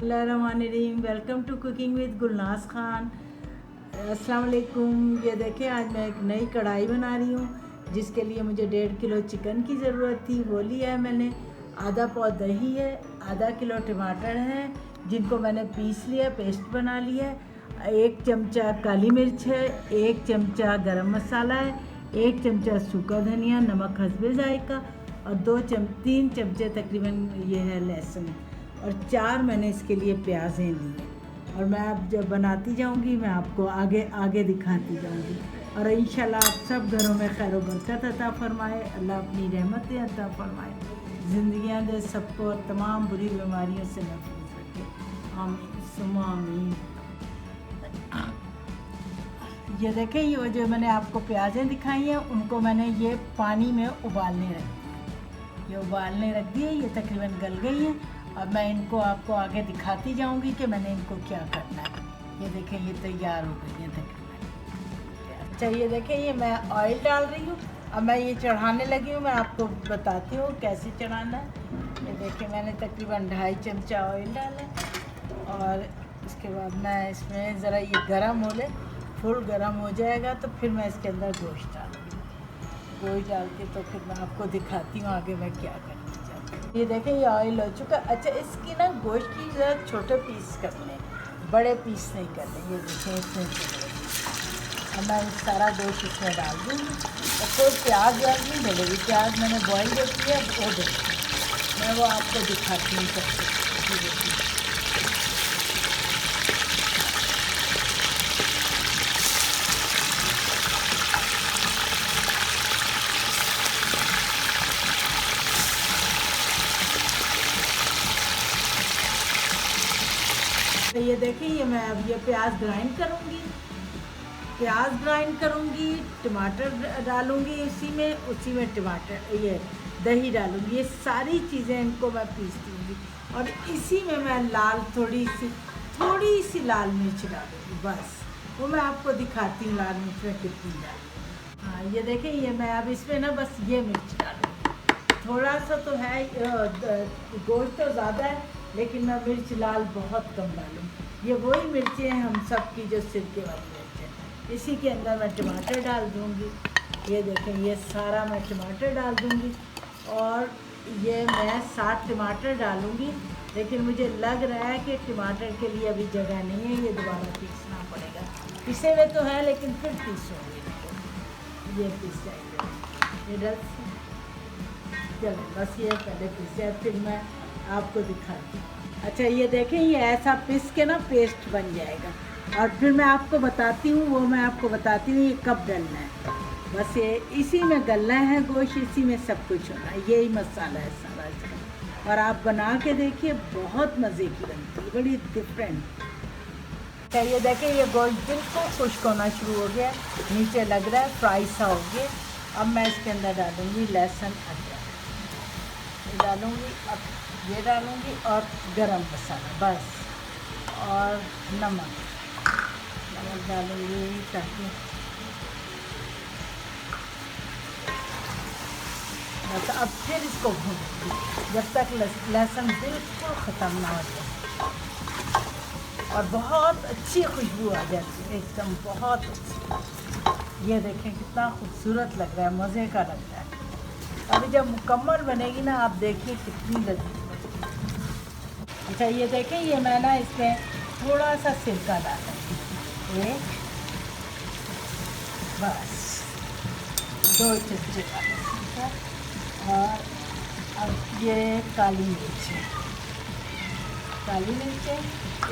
बिस्मिल्लाहिर्रहमानिर्रहीम। Welcome to cooking with Gulnaz Khan. अस्सलाम वालेकुम। ये देखें, आज मैं एक नई कढ़ाई बना रही हूँ जिसके लिए मुझे 1.5 किलो चिकन की ज़रूरत थी। वो लिया है मैंने। आधा पाव दही है, आधा किलो टमाटर है जिनको मैंने पीस लिया, पेस्ट बना लिया है। 1 चमचा काली मिर्च है, 1 चमचा गरम मसाला है, 1 चमचा सूखा धनिया, नमक हस्बे जायका और 3 चमचे तकरीबन ये है लहसुन और 4 मैंने इसके लिए प्याज़ें ली। और मैं अब जब बनाती जाऊंगी मैं आपको आगे आगे दिखाती जाऊंगी। और इंशाल्लाह आप सब घरों में खैर व बरकत अता फ़रमाए, अल्लाह अपनी रहमतें अता फ़रमाए, ज़िंदगियाँ दे सबको और तमाम बुरी बीमारियों से महफूज रखे। आमीन सुम्मा आमीन। ये देखें, ये जो मैंने आपको प्याज़ें दिखाई हैं उनको मैंने ये पानी में उबालने रख दिए। ये उबालने रख दिए, ये तकरीबन गल गई हैं। अब मैं इनको आपको आगे दिखाती जाऊंगी कि मैंने इनको क्या करना है। ये देखें, ये तैयार हो गई है तकरीबन। अच्छा, ये देखें, ये मैं ऑयल डाल रही हूँ। अब मैं ये चढ़ाने लगी हूँ। मैं आपको बताती हूँ कैसे चढ़ाना है। ये देखें, मैंने तकरीबन 2.5 चमचा ऑयल डाला और इसके बाद मैं इसमें ज़रा ये गर्म हो ले, फुल गर्म हो जाएगा तो फिर मैं इसके अंदर गोश्त डालूँगी। गोश्त डाल के तो फिर मैं आपको दिखाती हूँ आगे मैं क्या करती चाहती हूँ। ये देखें, ये ऑयल हो चुका। अच्छा, इसकी ना गोश्त की ज़रा छोटे पीस करने, बड़े पीस नहीं करने। ये देखें, इसमें अब मैं सारा गोश्त इसमें डाल दूँगी और कोई प्याज व्याज नहीं डलेगी। प्याज मैंने बॉयल जो किया वो देखिए, मैं वो आपको दिखाती हूँ कैसे। तो ये देखिए, ये मैं अब ये प्याज ग्राइंड करूँगी, टमाटर डालूँगी उसी में टमाटर ये दही डालूँगी। ये सारी चीज़ें इनको मैं पीस दूँगी और इसी में मैं थोड़ी सी लाल मिर्च डालूँगी। बस वो मैं आपको दिखाती हूँ लाल मिर्च में कितनी डालूँगी। हाँ, ये देखें, ये मैं अब इसमें ना बस ये मिर्च डालूँगी। थोड़ा सा तो है, गोश्त तो ज़्यादा है लेकिन मैं मिर्च लाल बहुत कम डालूँगी। ये वही मिर्चें हैं हम सब की जो सिरके वाली मिर्च है। इसी के अंदर मैं टमाटर डाल दूँगी। ये देखें, ये सारा मैं टमाटर डाल दूँगी और ये मैं 7 टमाटर डालूँगी। लेकिन मुझे लग रहा है कि टमाटर के लिए अभी जगह नहीं है, ये दोबारा पीसना पड़ेगा। पिसे हुए तो है लेकिन फिर पीसूँगी इनको। ये पीस जाएंगे ये डल। चलो बस ये पहले पीस जाए फिर मैं आपको दिखाती हूँ। अच्छा, ये देखें, ये ऐसा पीस के ना पेस्ट बन जाएगा और फिर मैं आपको बताती हूँ, वो मैं आपको बताती हूँ ये कब डलना है। बस ये इसी में गलना है गोश्त, इसी में सब कुछ होना है। यही मसाला है सारा इसका। और आप बना के देखिए, बहुत मज़े की बनती है, बड़ी डिफरेंट। अच्छा, ये देखें, ये गोश्त बिल्कुल खुश्क होना शुरू हो गया, नीचे लग रहा है फ्राई सा हो गया। अब मैं इसके अंदर डालूँगी लहसुन अदरक, ये डालूँगी, अब ये डालूँगी और गरम मसाला बस, और नमक डालूँगी ताकि बस। अब फिर इसको भूनूँगी जब तक लहसुन बिल्कुल ख़त्म ना हो जाए और बहुत अच्छी खुशबू आ जाती है, एकदम बहुत अच्छी। ये देखें कितना खूबसूरत लग रहा है, मज़े का लग रहा है। अभी जब मुकम्मल बनेगी ना, आप देखिए कितनी लजीज बनेगी। अच्छा, ये देखें, ये मैं ना इसमें थोड़ा सा सिरका डाला ये बस 2 चम्मचे डाला सिरका। और अब ये काली मिर्च है।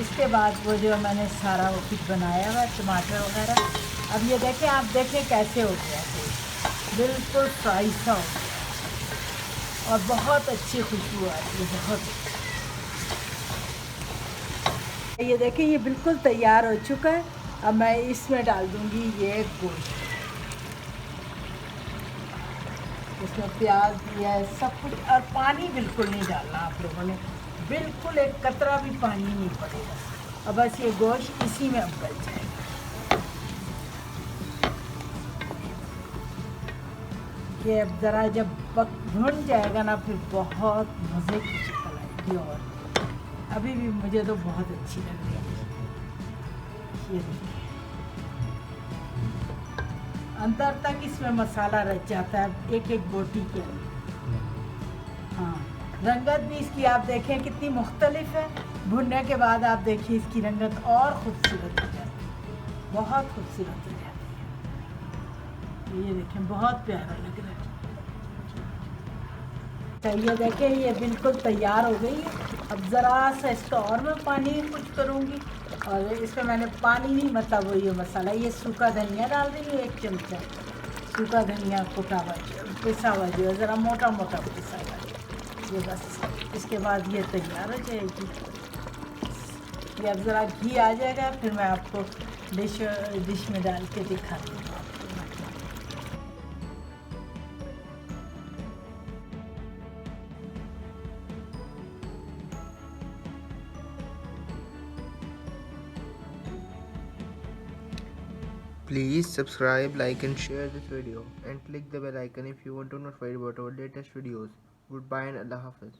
इसके बाद वो जो मैंने सारा वो कुछ बनाया हुआ टमाटर वगैरह। अब ये देखें, आप देखें कैसे हो गया, बिल्कुल फ्राई सा हो गया और बहुत अच्छी खुशबू आ रही है, बहुत अच्छी। ये देखें, ये बिल्कुल तैयार हो चुका है। अब मैं इसमें डाल दूँगी ये गोश्त। इसमें प्याज दिया है, सब कुछ, और पानी बिल्कुल नहीं डालना आप लोगों ने, बिल्कुल एक कतरा भी पानी नहीं पड़ेगा। अब बस ये गोश्त इसी में अब गल जाएगा। ये अब ज़रा जब भुन जाएगा ना, फिर बहुत मज़े की शक्ल आएगी। और अभी भी मुझे तो बहुत अच्छी लग रही है। ये देखिए अंदर तक इसमें मसाला रच जाता है एक एक बोटी के अंदर। हाँ, रंगत भी इसकी आप देखें कितनी मुख्तलिफ है। भुनने के बाद आप देखिए इसकी रंगत और खूबसूरत हो जाती है, बहुत खूबसूरत हो जाती है। ये देखें बहुत प्यारा लग रहा है। तो ये देखें ये बिल्कुल तैयार हो गई है। अब ज़रा सा इसका और मैं पानी कुछ करूँगी, और इसमें मैंने पानी नहीं, मतलब वो ये मसाला, ये सूखा धनिया डाल रही हूँ 1 चमचा, सूखा धनिया कुटा हुआ पिसा हुआ जो है, ज़रा मोटा मोटा पिसा हुआ ये बस। इसके बाद ये तैयार हो जाएगी। ये अब ज़रा घी आ जाएगा, फिर मैं आपको डिश में डाल के दिखा दूँगा। Please subscribe, like and share this video and click the bell icon if you want to notify about our latest videos. Goodbye and Allah Hafiz.